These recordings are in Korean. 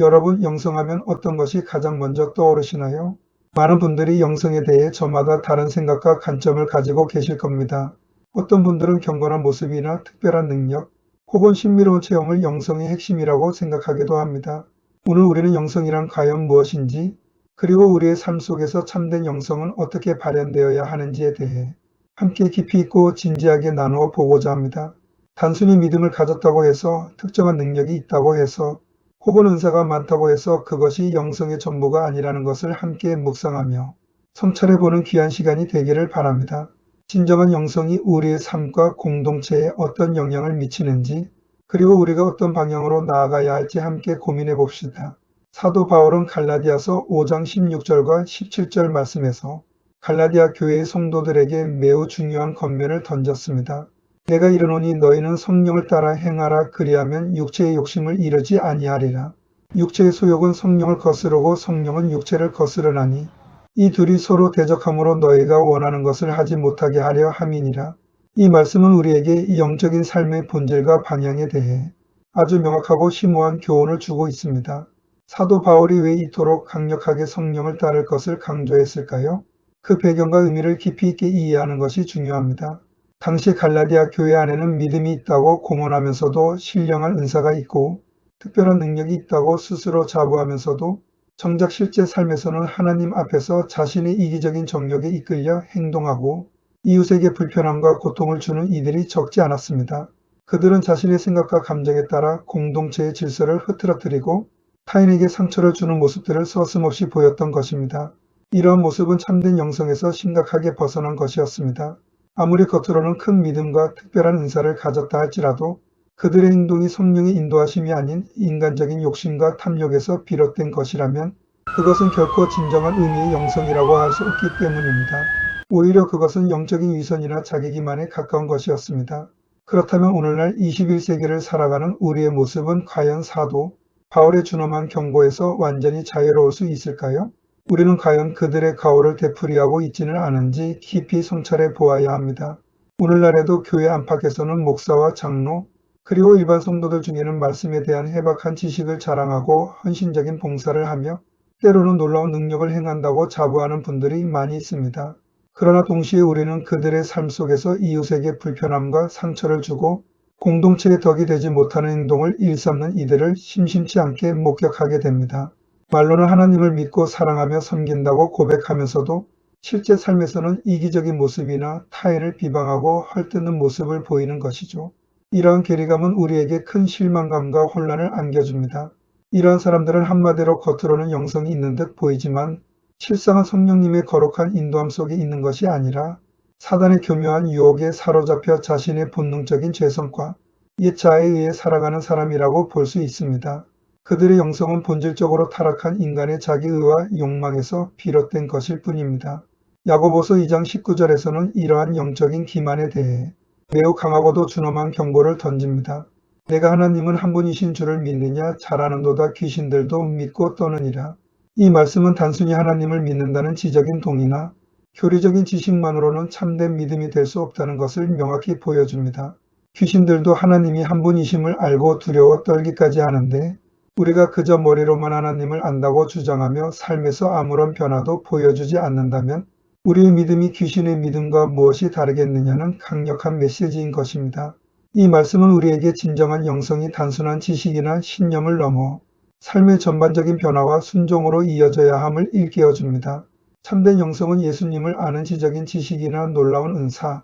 여러분, 영성하면 어떤 것이 가장 먼저 떠오르시나요? 많은 분들이 영성에 대해 저마다 다른 생각과 관점을 가지고 계실 겁니다. 어떤 분들은 경건한 모습이나 특별한 능력, 혹은 신비로운 체험을 영성의 핵심이라고 생각하기도 합니다. 오늘 우리는 영성이란 과연 무엇인지, 그리고 우리의 삶 속에서 참된 영성은 어떻게 발현되어야 하는지에 대해 함께 깊이 있고 진지하게 나누어 보고자 합니다. 단순히 믿음을 가졌다고 해서, 특정한 능력이 있다고 해서, 혹은 은사가 많다고 해서 그것이 영성의 전부가 아니라는 것을 함께 묵상하며 성찰해보는 귀한 시간이 되기를 바랍니다. 진정한 영성이 우리의 삶과 공동체에 어떤 영향을 미치는지, 그리고 우리가 어떤 방향으로 나아가야 할지 함께 고민해 봅시다. 사도 바울은 갈라디아서 5장 16절과 17절 말씀에서 갈라디아 교회의 성도들에게 매우 중요한 권면을 던졌습니다. 내가 이르노니 너희는 성령을 따라 행하라. 그리하면 육체의 욕심을 이루지 아니하리라. 육체의 소욕은 성령을 거스르고 성령은 육체를 거스르나니 이 둘이 서로 대적함으로 너희가 원하는 것을 하지 못하게 하려 함이니라. 이 말씀은 우리에게 영적인 삶의 본질과 방향에 대해 아주 명확하고 심오한 교훈을 주고 있습니다. 사도 바울이 왜 이토록 강력하게 성령을 따를 것을 강조했을까요? 그 배경과 의미를 깊이 있게 이해하는 것이 중요합니다. 당시 갈라디아 교회 안에는 믿음이 있다고 공언하면서도 신령한 은사가 있고 특별한 능력이 있다고 스스로 자부하면서도 정작 실제 삶에서는 하나님 앞에서 자신의 이기적인 정욕에 이끌려 행동하고 이웃에게 불편함과 고통을 주는 이들이 적지 않았습니다. 그들은 자신의 생각과 감정에 따라 공동체의 질서를 흐트러뜨리고 타인에게 상처를 주는 모습들을 서슴없이 보였던 것입니다. 이러한 모습은 참된 영성에서 심각하게 벗어난 것이었습니다. 아무리 겉으로는 큰 믿음과 특별한 은사를 가졌다 할지라도 그들의 행동이 성령의 인도하심이 아닌 인간적인 욕심과 탐욕에서 비롯된 것이라면 그것은 결코 진정한 의미의 영성이라고 할 수 없기 때문입니다. 오히려 그것은 영적인 위선이나 자기기만에 가까운 것이었습니다. 그렇다면 오늘날 21세기를 살아가는 우리의 모습은 과연 사도 바울의 준엄한 경고에서 완전히 자유로울 수 있을까요? 우리는 과연 그들의 가오를 되풀이하고 있지는 않은지 깊이 성찰해 보아야 합니다. 오늘날에도 교회 안팎에서는 목사와 장로, 그리고 일반 성도들 중에는 말씀에 대한 해박한 지식을 자랑하고 헌신적인 봉사를 하며 때로는 놀라운 능력을 행한다고 자부하는 분들이 많이 있습니다. 그러나 동시에 우리는 그들의 삶 속에서 이웃에게 불편함과 상처를 주고 공동체의 덕이 되지 못하는 행동을 일삼는 이들을 심심치 않게 목격하게 됩니다. 말로는 하나님을 믿고 사랑하며 섬긴다고 고백하면서도 실제 삶에서는 이기적인 모습이나 타인을 비방하고 헐뜯는 모습을 보이는 것이죠. 이러한 괴리감은 우리에게 큰 실망감과 혼란을 안겨줍니다. 이러한 사람들은 한마디로 겉으로는 영성이 있는 듯 보이지만 실상은 성령님의 거룩한 인도함 속에 있는 것이 아니라 사단의 교묘한 유혹에 사로잡혀 자신의 본능적인 죄성과 옛 자아에 의해 살아가는 사람이라고 볼 수 있습니다. 그들의 영성은 본질적으로 타락한 인간의 자기의와 욕망에서 비롯된 것일 뿐입니다. 야고보서 2장 19절에서는 이러한 영적인 기만에 대해 매우 강하고도 준엄한 경고를 던집니다. 내가 하나님은 한 분이신 줄을 믿느냐? 잘 아는도다 귀신들도 믿고 떠느니라. 이 말씀은 단순히 하나님을 믿는다는 지적인 동의나 교리적인 지식만으로는 참된 믿음이 될 수 없다는 것을 명확히 보여줍니다. 귀신들도 하나님이 한 분이심을 알고 두려워 떨기까지 하는데 우리가 그저 머리로만 하나님을 안다고 주장하며 삶에서 아무런 변화도 보여주지 않는다면 우리의 믿음이 귀신의 믿음과 무엇이 다르겠느냐는 강력한 메시지인 것입니다. 이 말씀은 우리에게 진정한 영성이 단순한 지식이나 신념을 넘어 삶의 전반적인 변화와 순종으로 이어져야 함을 일깨워줍니다. 참된 영성은 예수님을 아는 지적인 지식이나 놀라운 은사,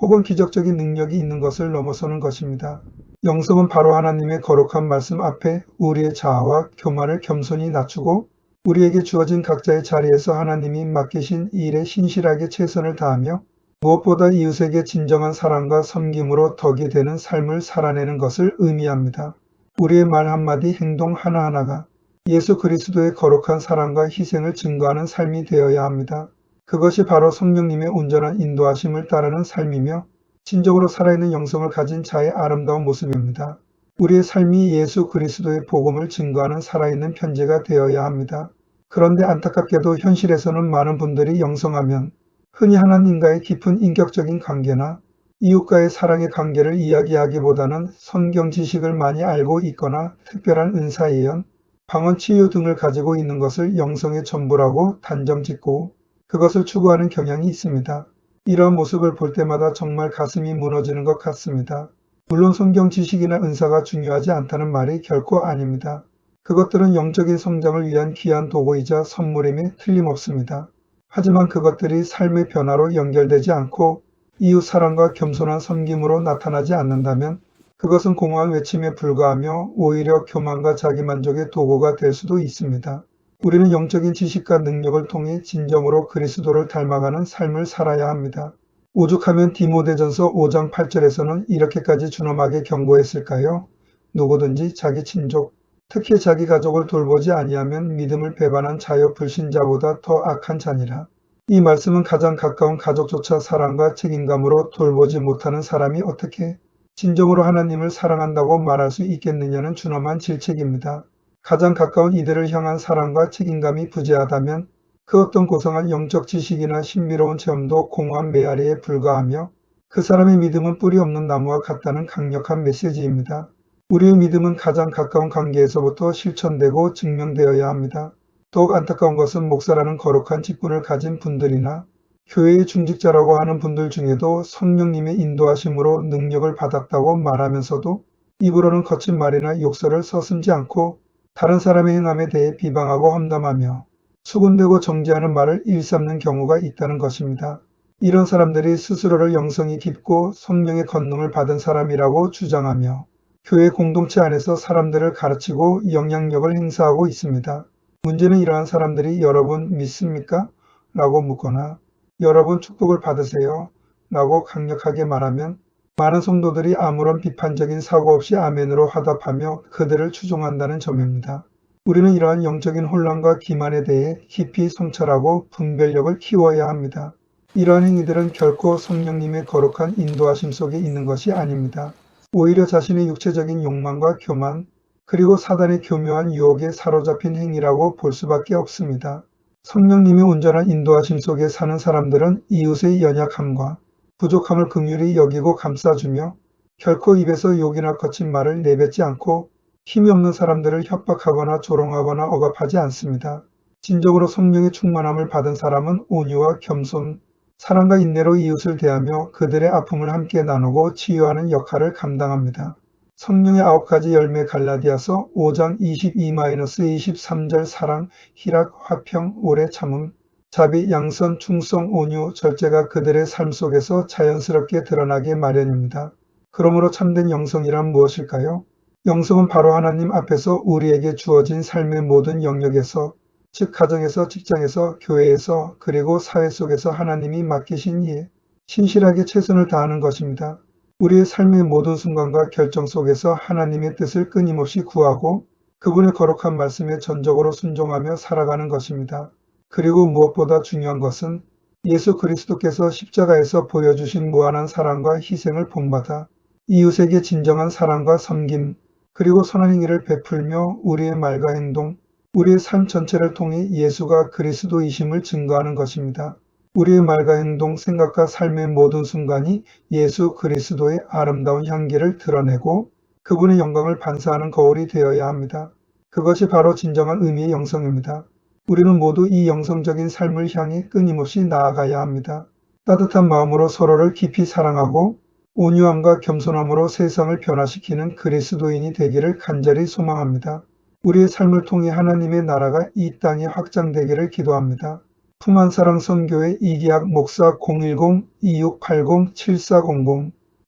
혹은 기적적인 능력이 있는 것을 넘어서는 것입니다. 영성은 바로 하나님의 거룩한 말씀 앞에 우리의 자아와 교만을 겸손히 낮추고 우리에게 주어진 각자의 자리에서 하나님이 맡기신 일에 신실하게 최선을 다하며 무엇보다 이웃에게 진정한 사랑과 섬김으로 덕이 되는 삶을 살아내는 것을 의미합니다. 우리의 말 한마디, 행동 하나하나가 예수 그리스도의 거룩한 사랑과 희생을 증거하는 삶이 되어야 합니다. 그것이 바로 성령님의 온전한 인도하심을 따르는 삶이며 진정으로 살아있는 영성을 가진 자의 아름다운 모습입니다. 우리의 삶이 예수 그리스도의 복음을 증거하는 살아있는 편지가 되어야 합니다. 그런데 안타깝게도 현실에서는 많은 분들이 영성하면 흔히 하나님과의 깊은 인격적인 관계나 이웃과의 사랑의 관계를 이야기하기보다는 성경 지식을 많이 알고 있거나 특별한 은사 예언, 방언, 치유 등을 가지고 있는 것을 영성의 전부라고 단정짓고 그것을 추구하는 경향이 있습니다. 이러한 모습을 볼 때마다 정말 가슴이 무너지는 것 같습니다. 물론 성경 지식이나 은사가 중요하지 않다는 말이 결코 아닙니다. 그것들은 영적인 성장을 위한 귀한 도구이자 선물임에 틀림없습니다. 하지만 그것들이 삶의 변화로 연결되지 않고 이웃 사랑과 겸손한 섬김으로 나타나지 않는다면 그것은 공허한 외침에 불과하며 오히려 교만과 자기만족의 도구가 될 수도 있습니다. 우리는 영적인 지식과 능력을 통해 진정으로 그리스도를 닮아가는 삶을 살아야 합니다. 오죽하면 디모데전서 5장 8절에서는 이렇게까지 준엄하게 경고했을까요? 누구든지 자기 친족, 특히 자기 가족을 돌보지 아니하면 믿음을 배반한 자여 불신자보다 더 악한 자니라. 이 말씀은 가장 가까운 가족조차 사랑과 책임감으로 돌보지 못하는 사람이 어떻게 진정으로 하나님을 사랑한다고 말할 수 있겠느냐는 준엄한 질책입니다. 가장 가까운 이들을 향한 사랑과 책임감이 부재하다면 그 어떤 고상한 영적 지식이나 신비로운 체험도 공허한 메아리에 불과하며 그 사람의 믿음은 뿌리 없는 나무와 같다는 강력한 메시지입니다. 우리의 믿음은 가장 가까운 관계에서부터 실천되고 증명되어야 합니다. 더욱 안타까운 것은 목사라는 거룩한 직분을 가진 분들이나 교회의 중직자라고 하는 분들 중에도 성령님의 인도하심으로 능력을 받았다고 말하면서도 입으로는 거친 말이나 욕설을 서슴지 않고 다른 사람의 행함에 대해 비방하고 험담하며 수군대고 정죄하는 말을 일삼는 경우가 있다는 것입니다. 이런 사람들이 스스로를 영성이 깊고 성령의 권능을 받은 사람이라고 주장하며 교회 공동체 안에서 사람들을 가르치고 영향력을 행사하고 있습니다. 문제는 이러한 사람들이 여러분 믿습니까? 라고 묻거나 여러분 축복을 받으세요? 라고 강력하게 말하면 많은 성도들이 아무런 비판적인 사고 없이 아멘으로 화답하며 그들을 추종한다는 점입니다. 우리는 이러한 영적인 혼란과 기만에 대해 깊이 성찰하고 분별력을 키워야 합니다. 이러한 행위들은 결코 성령님의 거룩한 인도하심 속에 있는 것이 아닙니다. 오히려 자신의 육체적인 욕망과 교만, 그리고 사단의 교묘한 유혹에 사로잡힌 행위라고 볼 수밖에 없습니다. 성령님의 온전한 인도하심 속에 사는 사람들은 이웃의 연약함과 부족함을 긍휼히 여기고 감싸주며 결코 입에서 욕이나 거친 말을 내뱉지 않고 힘이 없는 사람들을 협박하거나 조롱하거나 억압하지 않습니다. 진정으로 성령의 충만함을 받은 사람은 온유와 겸손, 사랑과 인내로 이웃을 대하며 그들의 아픔을 함께 나누고 치유하는 역할을 감당합니다. 성령의 9가지 열매 갈라디아서 5장 22-23절 사랑, 희락, 화평, 오래 참음, 자비, 양선, 충성, 온유, 절제가 그들의 삶 속에서 자연스럽게 드러나게 마련입니다. 그러므로 참된 영성이란 무엇일까요? 영성은 바로 하나님 앞에서 우리에게 주어진 삶의 모든 영역에서, 즉 가정에서, 직장에서, 교회에서, 그리고 사회 속에서 하나님이 맡기신 일에 신실하게 최선을 다하는 것입니다. 우리의 삶의 모든 순간과 결정 속에서 하나님의 뜻을 끊임없이 구하고 그분의 거룩한 말씀에 전적으로 순종하며 살아가는 것입니다. 그리고 무엇보다 중요한 것은 예수 그리스도께서 십자가에서 보여주신 무한한 사랑과 희생을 본받아 이웃에게 진정한 사랑과 섬김, 그리고 선한 행위를 베풀며 우리의 말과 행동, 우리의 삶 전체를 통해 예수가 그리스도이심을 증거하는 것입니다. 우리의 말과 행동, 생각과 삶의 모든 순간이 예수 그리스도의 아름다운 향기를 드러내고 그분의 영광을 반사하는 거울이 되어야 합니다. 그것이 바로 진정한 의미의 영성입니다. 우리는 모두 이 영성적인 삶을 향해 끊임없이 나아가야 합니다. 따뜻한 마음으로 서로를 깊이 사랑하고 온유함과 겸손함으로 세상을 변화시키는 그리스도인이 되기를 간절히 소망합니다. 우리의 삶을 통해 하나님의 나라가 이 땅에 확장되기를 기도합니다. 품안사랑 선교회 이기학 목사 010-2680-7400